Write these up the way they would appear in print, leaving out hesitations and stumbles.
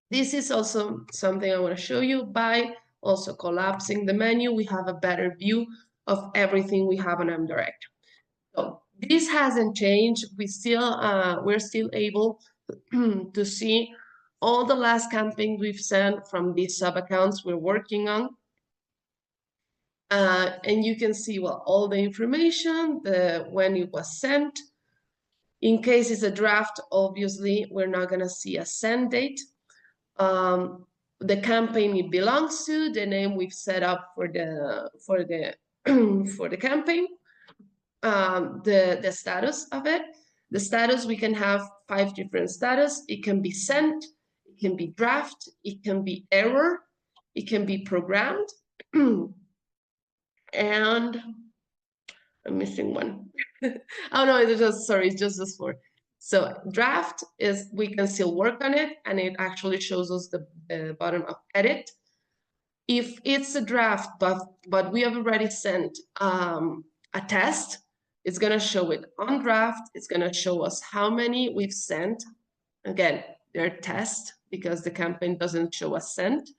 This is also something I want to show you. By also collapsing the menu, we have a better view of everything we have on MDirector. So this hasn't changed. We're still able to see all the last campaigns we've sent from these sub accounts we're working on. And you can see, well, all the information, when it was sent. In case it's a draft, obviously, we're not going to see a send date. The campaign it belongs to, the name we've set up for the for the campaign, the status of it. The status, we can have 5 different status. It can be sent, it can be draft, it can be error, it can be programmed, and I'm missing one. Oh no, it's just this 4. So draft is, we can still work on it, and it actually shows us the button of edit. If it's a draft, but we have already sent a test, it's gonna show it on draft. It's gonna show us how many we've sent. Again, they're tests because the campaign doesn't show us sent.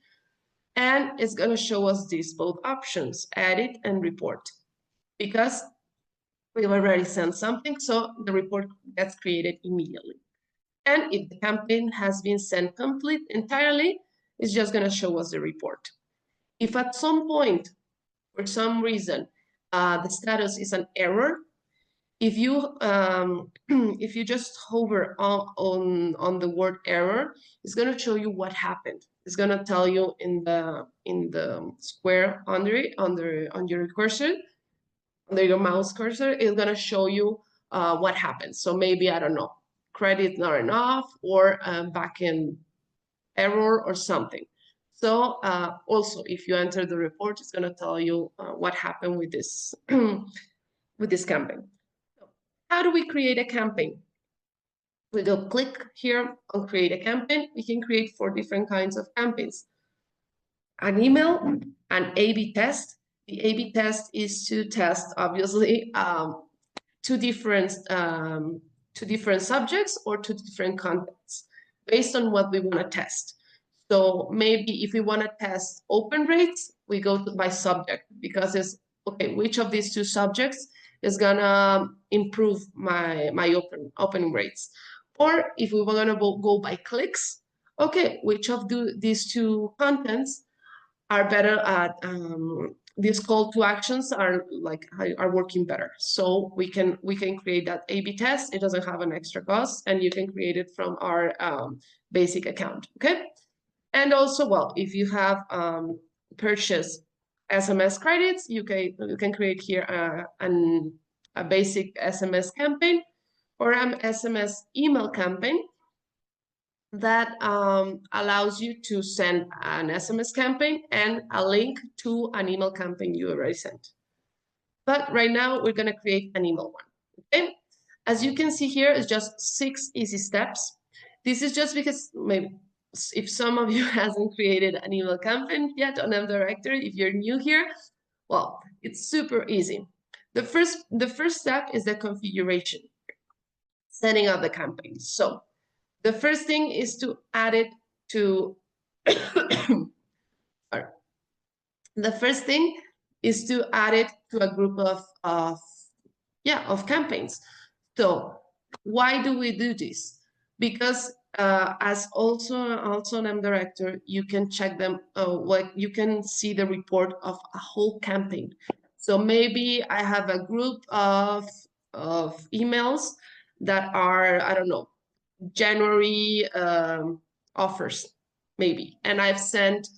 And it's gonna show us these both options, edit and report, because we've already sent something, so the report gets created immediately. And if the campaign has been sent complete entirely, it's just gonna show us the report. If at some point, for some reason, the status is an error, if you if you just hover on the word error, it's going to show you what happened. It's going to tell you in the square under it, on your cursor, under your mouse cursor, it's going to show you what happened. So maybe, I don't know, credit not enough, or backend error or something. So also, if you enter the report, it's going to tell you what happened with this with this campaign. So how do we create a campaign? We go click here on create a campaign. We can create 4 different kinds of campaigns. An email, an A/B test. The A/B test is to test, obviously, 2 different subjects or 2 different contents based on what we want to test. So maybe if we want to test open rates, we go by subject, because it's, okay, which of these 2 subjects is gonna improve my opening rates? Or if we were gonna go by clicks, okay, which of these 2 contents are better at, these call to actions are working better. So we can create that A/B test. It doesn't have an extra cost, and you can create it from our basic account. Okay. And also, well, if you have purchased SMS credits, you can create here a basic SMS campaign or an SMS email campaign that allows you to send an SMS campaign and a link to an email campaign you already sent. But right now, we're going to create an email one. Okay. As you can see here, it's just 6 easy steps. This is just because maybe if some of you hasn't created an email campaign yet on MDirector, if you're new here, well, it's super easy. The first step is the configuration, setting up the campaign. So the first thing is to add it to the first thing is to add it to a group of campaigns. So why do we do this? Because as also an MDirector, you can check them, you can see the report of a whole campaign. So maybe I have a group of emails that are, I don't know, January offers, maybe, and I've sent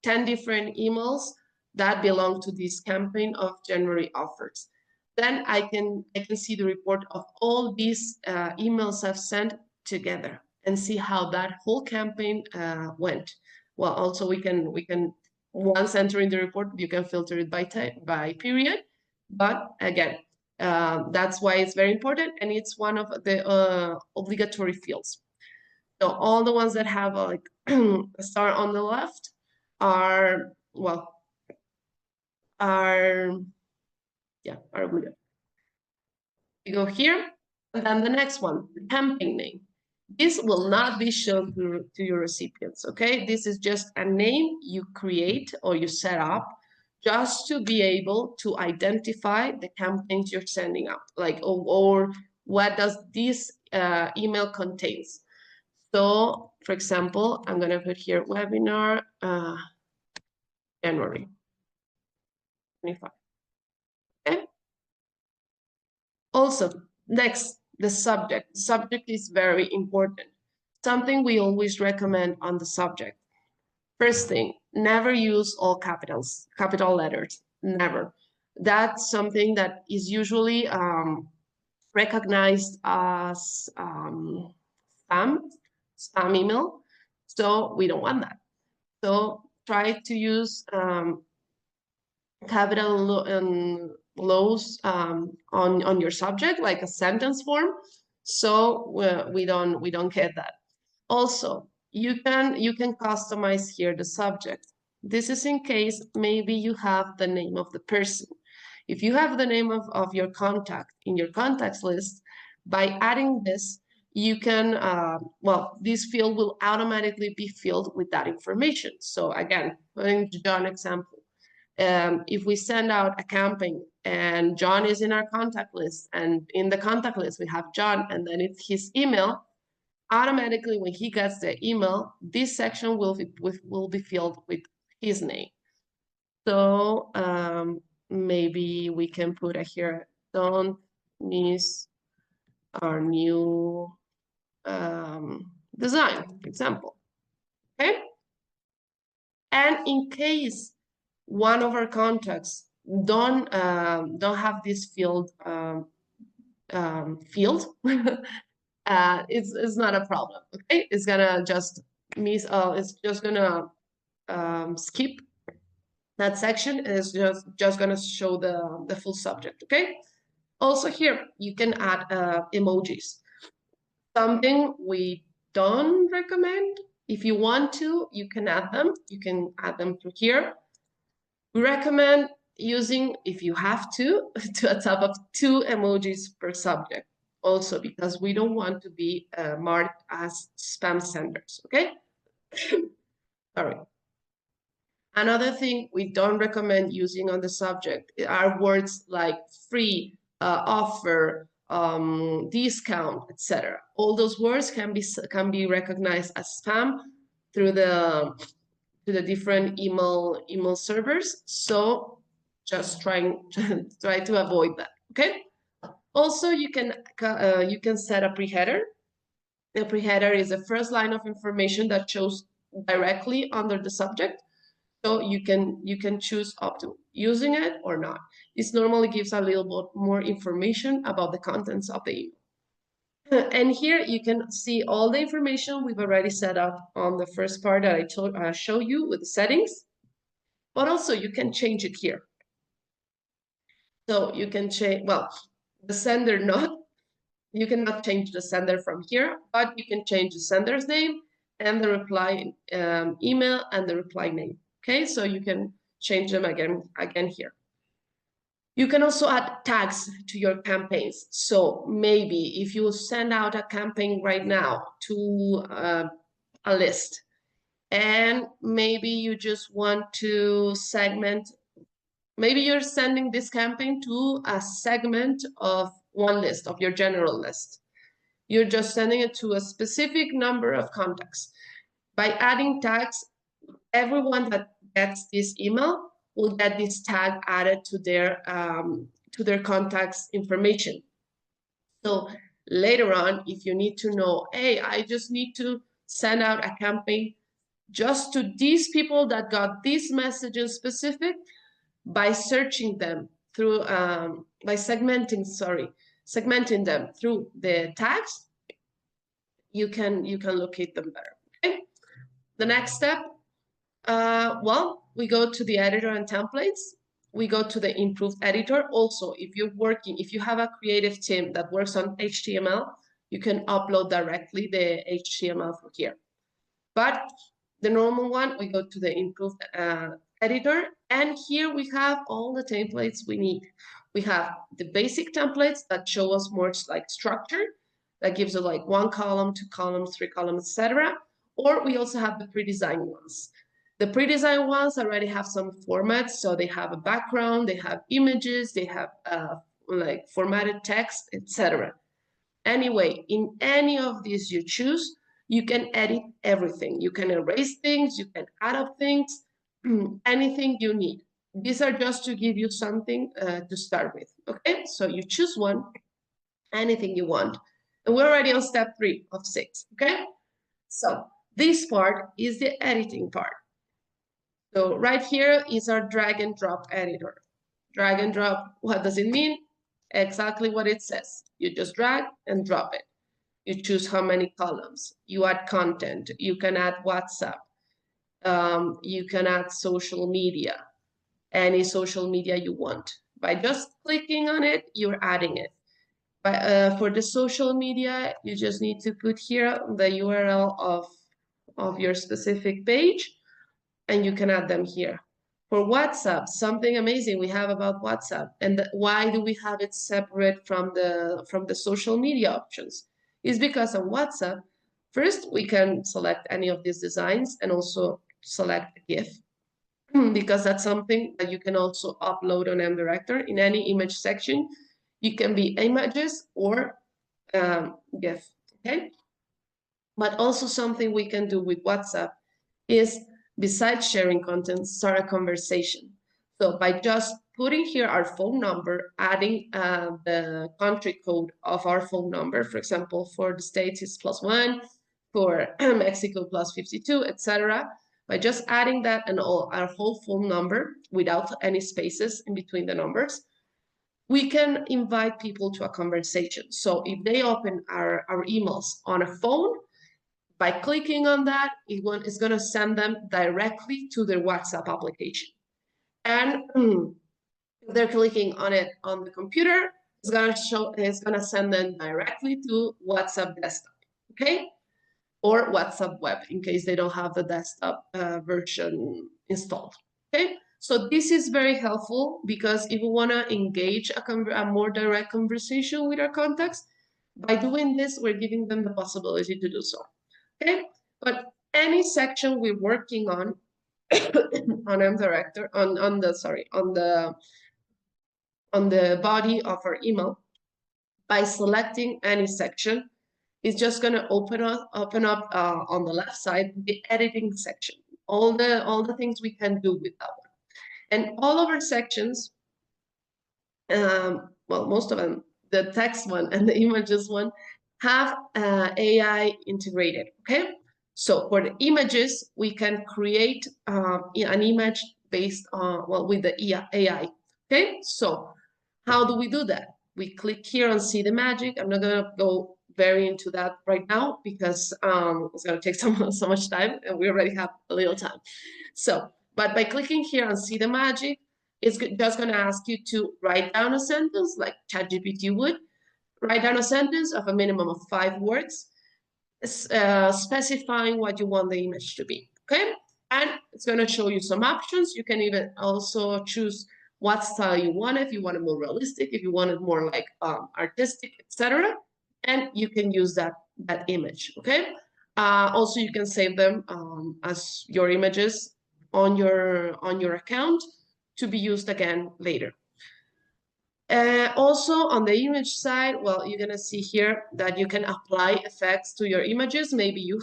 10 different emails that belong to this campaign of January offers. Then I can see the report of all these emails I've sent together and see how that whole campaign went. Well, also we can once entering the report, you can filter it by period. But again, that's why it's very important, and it's one of the obligatory fields. So all the ones that have a star on the left are obligatory. You go here, and then the next one, the campaign name. This will not be shown to your recipients, okay? This is just a name you create or you set up just to be able to identify the campaigns you're sending out, like, or what does this email contains. So, for example, I'm gonna put here webinar January 25. Okay. Also, next, the subject. Subject is very important. Something we always recommend on the subject. First thing, never use all capital letters, never. That's something that is usually recognized as spam email. So we don't want that. So try to use capital and lows on your subject, like a sentence form. So we don't get that. Also, you can customize here the subject. This is in case maybe you have the name of the person. If you have the name of your contact in your contacts list, by adding this, you can, well, this field will automatically be filled with that information. So again, putting John example, if we send out a campaign and John is in our contact list, and in the contact list we have John, and then it's his email, automatically when he gets the email, this section will be filled with his name. So maybe we can put here, don't miss our new design, for example. Okay. And in case one of our contacts don't have this field it's not a problem. Okay, it's gonna just miss. It's just gonna skip that section, and it's just gonna show the full subject. Okay. Also here you can add emojis. Something we don't recommend. If you want to, you can add them. You can add them to here. We recommend using, if you have to a top of 2 emojis per subject. Also, because we don't want to be marked as spam senders, okay? Sorry. Another thing we don't recommend using on the subject are words like free, offer, discount, etc. All those words can be recognized as spam through the different email servers. So just try to avoid that. Okay. Also, you can set a pre-header. The pre-header is the first line of information that shows directly under the subject. So you can choose up to using it or not. This normally gives a little bit more information about the contents of the email. And here you can see all the information we've already set up on the first part that I show you with the settings, but also you can change it here. So you can change, well, the sender you cannot change the sender from here, but you can change the sender's name and the reply email and the reply name. Okay, so you can change them again here. You can also add tags to your campaigns. So maybe if you send out a campaign right now to a list, and maybe you just want to segment, maybe you're sending this campaign to a segment of one list, of your general list. You're just sending it to a specific number of contacts. By adding tags, everyone that gets this email will get this tag added to their contacts information. So later on, if you need to know, hey, I just need to send out a campaign just to these people that got these messages specific, by searching them through, by segmenting them through the tags, you can locate them better. Okay. The next step, well, we go to the editor and templates. We go to the improved editor. Also, if you have a creative team that works on HTML, you can upload directly the HTML from here. But the normal one, we go to the improved editor, and here we have all the templates we need. We have the basic templates that show us more like structure. that gives you like 1 column, 2 columns, 3 columns, etc. Or we also have the pre-designed ones. The pre-designed ones already have some formats, so they have a background, they have images, they have like formatted text, etc. Anyway, in any of these you choose, you can edit everything. You can erase things, you can add up things, anything you need. These are just to give you something to start with, okay? So you choose one, anything you want. And we're already on step 3 of 6, okay? So this part is the editing part. So right here is our drag and drop editor. Drag and drop, what does it mean? Exactly what it says. You just drag and drop it. You choose how many columns. You add content. You can add WhatsApp. You can add social media, any social media you want. By just clicking on it, you're adding it. But for the social media, you just need to put here the URL of your specific page, and you can add them here. For WhatsApp, something amazing we have about WhatsApp, and why do we have it separate from the social media options? Is because on WhatsApp, first we can select any of these designs and also select a GIF, because that's something that you can also upload on MDirector in any image section. You can be images or GIF, okay? But also something we can do with WhatsApp is, besides sharing content, start a conversation. So by just putting here our phone number, adding the country code of our phone number, for example, for the States it's +1, for Mexico +52, etc. By just adding that and our whole phone number without any spaces in between the numbers, we can invite people to a conversation. So if they open our emails on a phone, by clicking on that, it's going to send them directly to their WhatsApp application. And if they're clicking on it on the computer, it's going to send them directly to WhatsApp desktop, okay? Or WhatsApp web, in case they don't have the desktop version installed, okay? So this is very helpful, because if we want to engage a more direct conversation with our contacts, by doing this, we're giving them the possibility to do so. Okay, but any section we're working on MDirector, on the body of our email, by selecting any section, it's just going to open up on the left side the editing section. All the things we can do with that one, and all of our sections, well, most of them, the text one and the images one, have AI integrated. Okay. So for the images, we can create an image based on, well, with the AI. Okay, so how do we do that? We click here and see the magic. I'm not going to go very into that right now, because it's going to take so much time, and we already have a little time. So, but by clicking here and see the magic, it's just going to ask you to write down a sentence like ChatGPT would. Write down a sentence of a minimum of 5 words, specifying what you want the image to be, okay? And it's going to show you some options. You can even also choose what style you want, if you want it more realistic, if you want it more like artistic, etc. And you can use that image, okay? Also, you can save them as your images on your account to be used again later. Also on the image side, well, you're gonna see here that you can apply effects to your images. Maybe you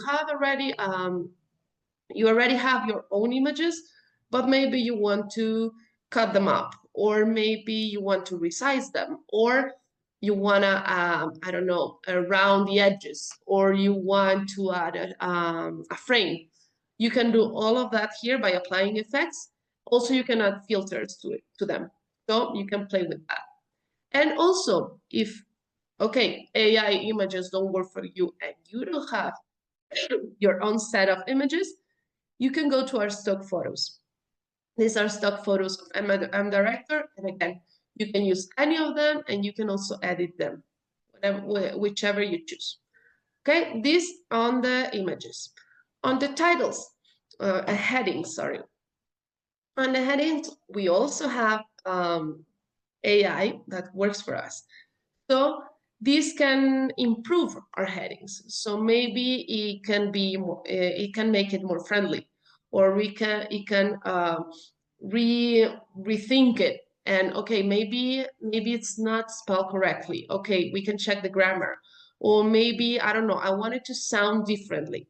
already have your own images, but maybe you want to cut them up, or maybe you want to resize them, or you wanna, I don't know, around the edges, or you want to add a frame. You can do all of that here by applying effects. Also, you can add filters to them, so you can play with that. And also, if, okay, AI images don't work for you and you don't have your own set of images, you can go to our stock photos. These are stock photos of MDirector, and again, you can use any of them, and you can also edit them, whichever you choose. Okay, this on the images. On the titles, headings, sorry. On the headings, we also have AI that works for us. So this can improve our headings. So maybe it can be more, it can make it more friendly, or it can rethink it. And okay, maybe it's not spelled correctly. Okay, we can check the grammar, or maybe I don't know. I want it to sound differently.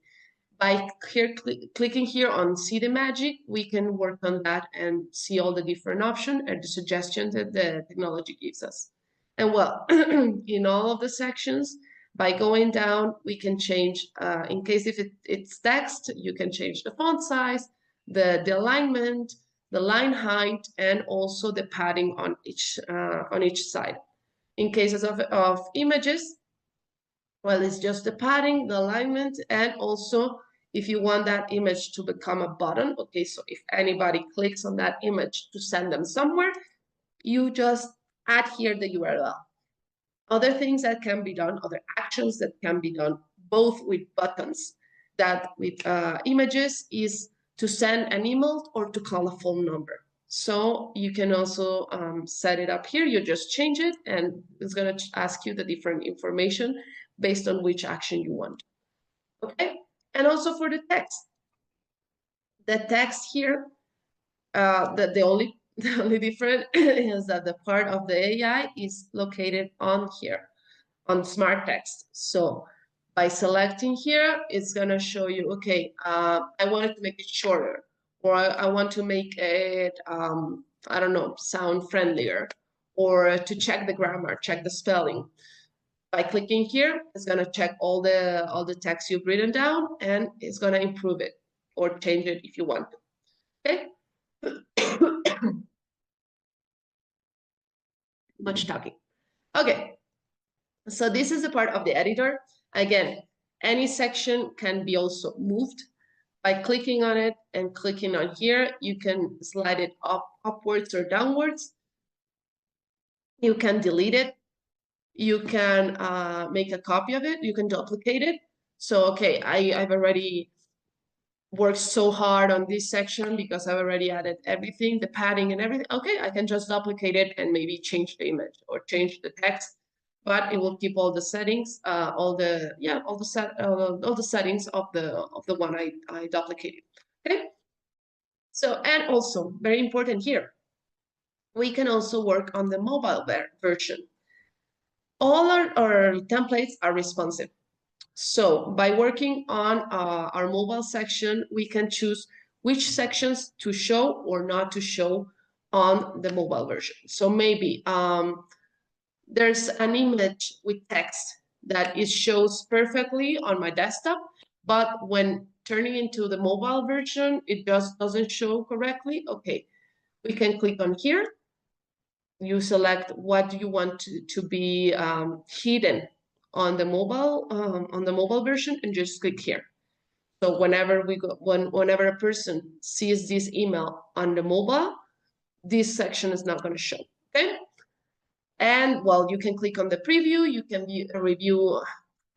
By clicking here on see the magic, we can work on that and see all the different options and the suggestions that the technology gives us. And well, in all of the sections, by going down, we can change, in case if it's text, you can change the font size, the alignment, the line height, and also the padding on each side. In cases of images, well, it's just the padding, the alignment, and also if you want that image to become a button, okay, so if anybody clicks on that image to send them somewhere, you just add here the URL. Other things that can be done, other actions that can be done, both with buttons that with images, is to send an email or to call a phone number. So you can also set it up here. You just change it, and it's going to ask you the different information based on which action you want. Okay, and also for the text here, the only difference is that the part of the AI is located on here, on smart text. So by selecting here, it's gonna show you, okay, I wanted to make it shorter, or I want to make it, I don't know, sound friendlier, or to check the grammar, check the spelling. By clicking here, it's gonna check all the text you've written down, and it's gonna improve it or change it if you want to. Okay. Much talking. Okay. So this is the part of the editor. Again, any section can be also moved. By clicking on it and clicking on here, you can slide it upwards or downwards. You can delete it. You can make a copy of it. You can duplicate it. So, okay, I've already worked so hard on this section because I've already added everything, the padding and everything. Okay, I can just duplicate it and maybe change the image or change the text, but it will keep all the settings, all the settings of the one I duplicated. Okay. So, and also very important here, we can also work on the mobile version. All our templates are responsive. So by working on our mobile section, we can choose which sections to show or not to show on the mobile version. So maybe there's an image with text that it shows perfectly on my desktop, but when turning into the mobile version, it just doesn't show correctly. Okay, we can click on here. You select what you want to be hidden on the mobile version, and just click here. So whenever whenever a person sees this email on the mobile, this section is not going to show. Okay. And well, you can click on the preview. You can review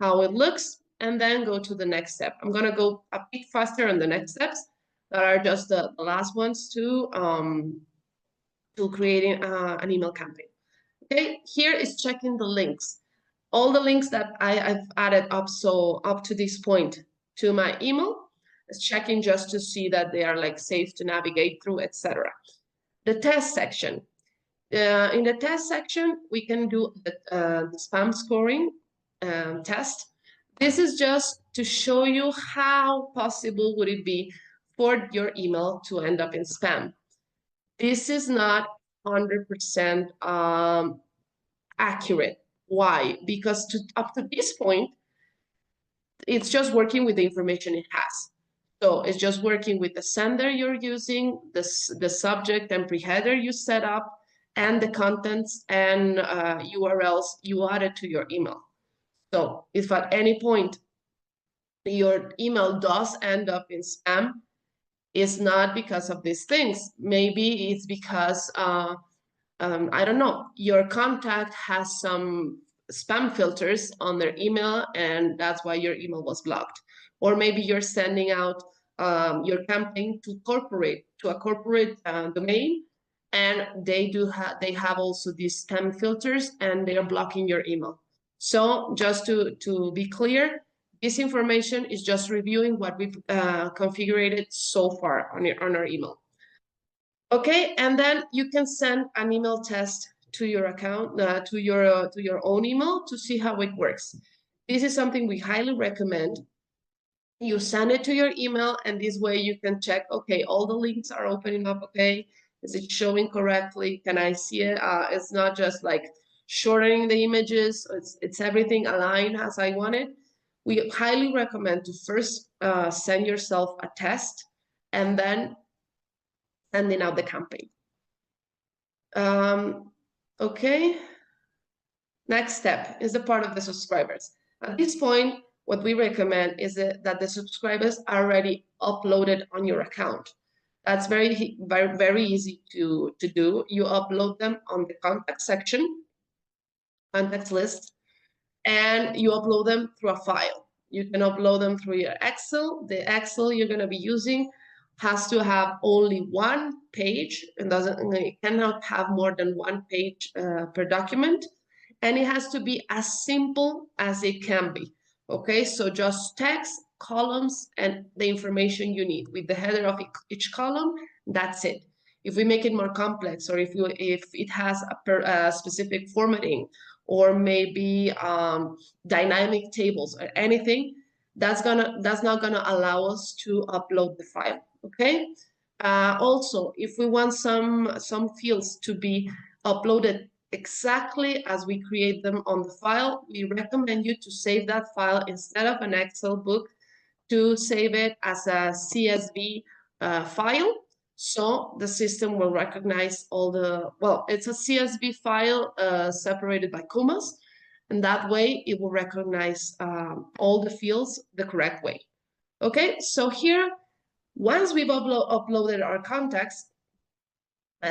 how it looks, and then go to the next step. I'm going to go a bit faster on the next steps that are just the last ones to creating an email campaign. Okay, here is checking the links. All the links that I've added up to this point to my email is checking just to see that they are like safe to navigate through, etc. The test section. In the test section, we can do the spam scoring test. This is just to show you how possible would it be for your email to end up in spam. This is not 100% accurate. Why? Because up to this point, it's just working with the information it has. So it's just working with the sender you're using, the subject and pre-header you set up, and the contents and URLs you added to your email. So if at any point your email does end up in spam, it's not because of these things. Maybe it's because I don't know, your contact has some spam filters on their email, and that's why your email was blocked. Or maybe you're sending out your campaign to a corporate domain, and they have also these spam filters, and they are blocking your email. So just to be clear, this information is just reviewing what we've configured so far on our email. Okay, and then you can send an email test to your account, to your own email to see how it works. This is something we highly recommend. You send it to your email, and this way you can check, okay, all the links are opening up, okay? Is it showing correctly? Can I see it? It's not just like shortening the images, it's everything aligned as I want it. We highly recommend to first send yourself a test and then sending out the campaign. Okay. Next step is the part of the subscribers. At this point, what we recommend is that the subscribers are already uploaded on your account. That's very, very, very easy to do. You upload them on the contact section, contacts list, and you upload them through a file. You can upload them through your Excel. The Excel you're going to be using has to have only one page and it cannot have more than one page per document. And it has to be as simple as it can be. Okay, so just text, columns, and the information you need with the header of each column. That's it. If we make it more complex, or if it has a specific formatting, or maybe dynamic tables or anything, that's not gonna allow us to upload the file. Okay. Also, if we want some fields to be uploaded exactly as we create them on the file, we recommend you to save that file instead of an Excel book, to save it as a CSV file. So the system will recognize all the, well, it's a CSV file separated by commas, and that way it will recognize all the fields the correct way. Okay, so here, once we've uploaded our contacts,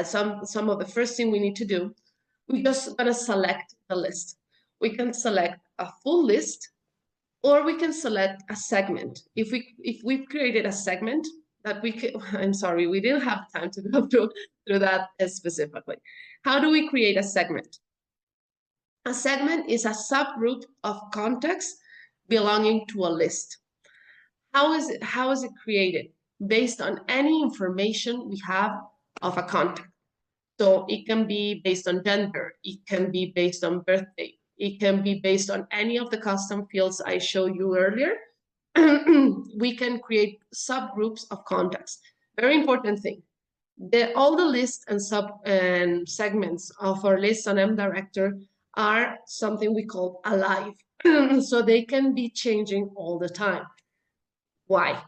some of the first thing we need to do, we're just gonna select the list. We can select a full list, or we can select a segment. If we've created a segment that we could, I'm sorry, we didn't have time to go through that specifically. How do we create a segment? A segment is a subgroup of contacts belonging to a list. How is it created? Based on any information we have of a contact. So it can be based on gender, it can be based on birthday, it can be based on any of the custom fields I showed you earlier. We can create subgroups of contacts. Very important thing. All the lists and segments of our list on MDirector are something we call alive. So they can be changing all the time. Why?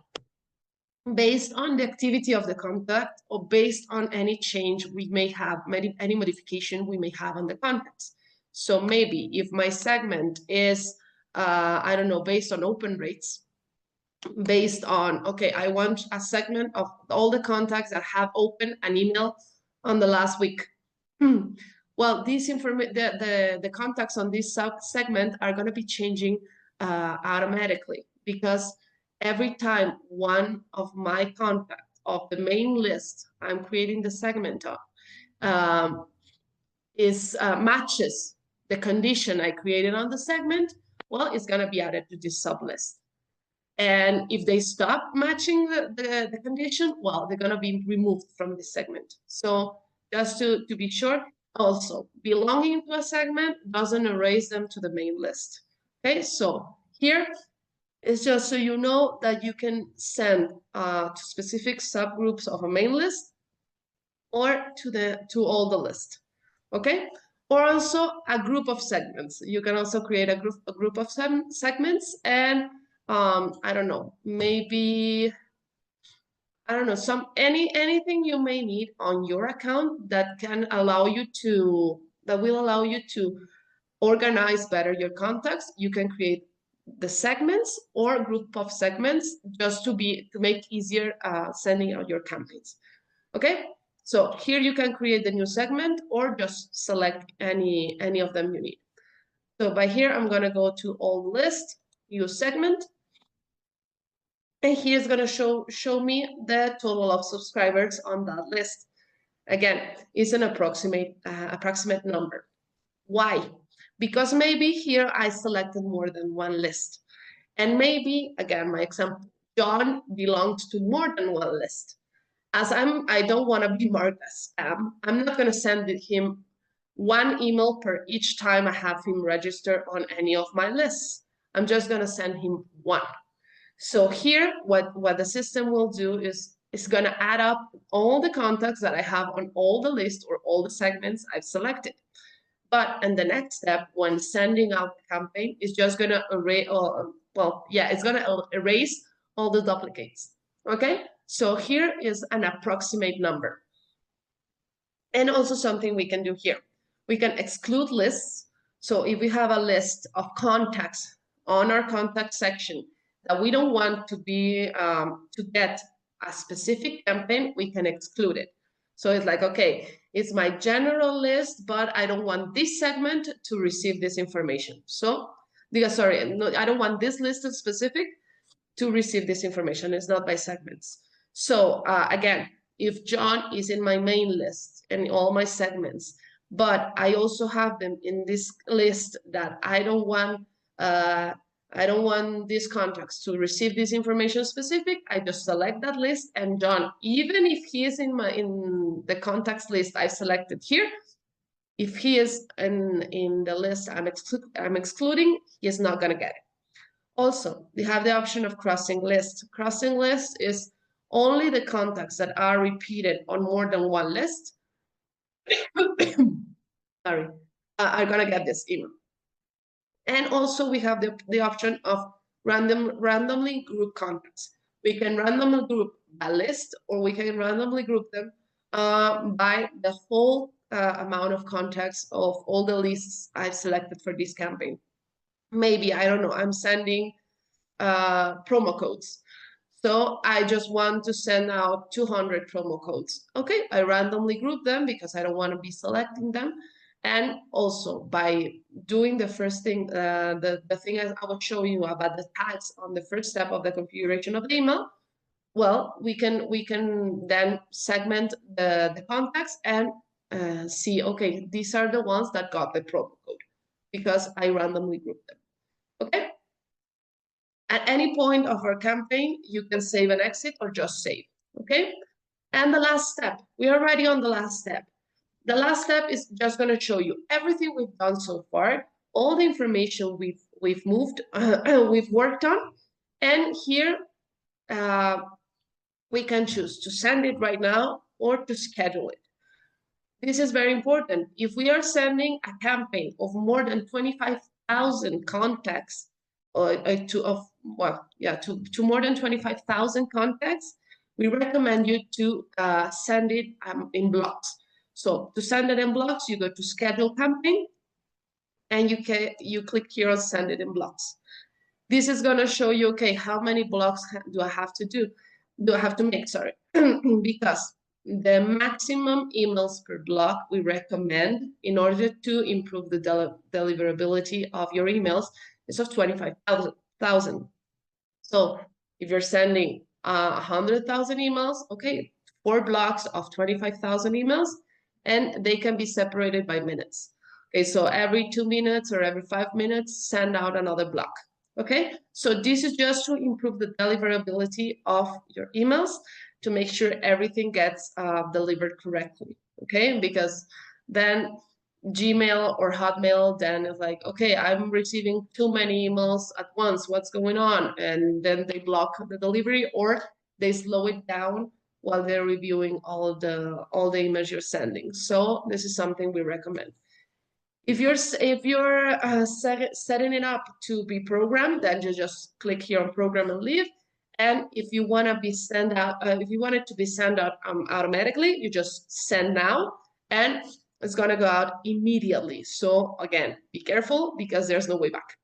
Based on the activity of the contact, or based on any change we may have, any modification we may have on the contacts. So maybe if my segment is, I don't know, based on open rates, based on, okay, I want a segment of all the contacts that have opened an email on the last week. Well, the contacts on this segment are going to be changing automatically, because every time one of my contacts of the main list I'm creating the segment of matches the condition I created on the segment, well, it's going to be added to this sublist. And if they stop matching the condition, well, they're going to be removed from this segment. So just to be sure, also belonging to a segment doesn't erase them to the main list. Okay, so here it's just so you know that you can send to specific subgroups of a main list, or to all the list. Okay, or also a group of segments. You can also create a group of segments, and I don't know, maybe, I don't know, anything you may need on your account that will allow you to organize better your contacts. You can create the segments or group of segments just to make easier sending out your campaigns. Okay, so here you can create the new segment, or just select any of them you need. So by here, I'm going to go to all list, use segment. And here's going to show me the total of subscribers on that list. Again, it's an approximate number. Why? because maybe here I selected more than one list. And maybe, again, my example, John belongs to more than one list. As I don't want to be marked as spam, I'm not going to send him one email per each time I have him register on any of my lists. I'm just going to send him one. So here, what the system will do is it's going to add up all the contacts that I have on all the lists or all the segments I've selected. But in the next step, when sending out the campaign, it's just going to erase, it's going to erase all the duplicates. Okay, so here is an approximate number. And also something we can do here. We can exclude lists. So if we have a list of contacts on our contact section that we don't want to be to get a specific campaign, we can exclude it. So it's like, okay, it's my general list, but I don't want this segment to receive this information. So, sorry, no, I don't want this list specific to receive this information. It's not by segments. So again, if John is in my main list and all my segments, but I also have them in this list that I don't want these contacts to receive this information specific, I just select that list, and John, even if he is in the contacts list I selected here, if he is in the list I'm excluding, he is not going to get it. Also, we have the option of crossing list. Crossing list is only the contacts that are repeated on more than one list sorry, are going to get this email. And also we have the option of randomly group contacts. We can randomly group a list, or we can randomly group them by the whole amount of contacts of all the lists I've selected for this campaign. Maybe, I don't know, I'm sending promo codes. So I just want to send out 200 promo codes. Okay, I randomly group them because I don't want to be selecting them. And also by doing the first thing, the thing I will show you about the tags on the first step of the configuration of the email, well, we can then segment the contacts and see, okay, these are the ones that got the promo code because I randomly grouped them. Okay. At any point of our campaign, you can save and exit or just save, okay? And the last step, we are already on the last step. The last step is just gonna show you everything we've done so far, all the information we've moved, we've worked on, and here we can choose to send it right now or to schedule it. This is very important. If we are sending a campaign of more than 25,000 contacts, to more than 25,000 contacts, we recommend you to send it in blocks. So to send it in blocks, you go to Schedule Campaign, and you click here on Send it in blocks. This is going to show you, okay, how many blocks do I have to make, sorry, because the maximum emails per block we recommend in order to improve the deliverability of your emails is of 25,000. So if you're sending 100,000 emails, okay, 4 blocks of 25,000 emails, and they can be separated by minutes. Okay, so every 2 minutes or every 5 minutes, send out another block. Okay, so this is just to improve the deliverability of your emails, to make sure everything gets delivered correctly. Okay, because then Gmail or Hotmail then is like, okay, I'm receiving too many emails at once, what's going on? And then they block the delivery, or they slow it down while they're reviewing all the emails you're sending. So this is something we recommend. If you're setting it up to be programmed, then you just click here on Program and Leave. And if you want to be if you want it to be sent out automatically, you just send now, and it's going to go out immediately. So again, be careful because there's no way back.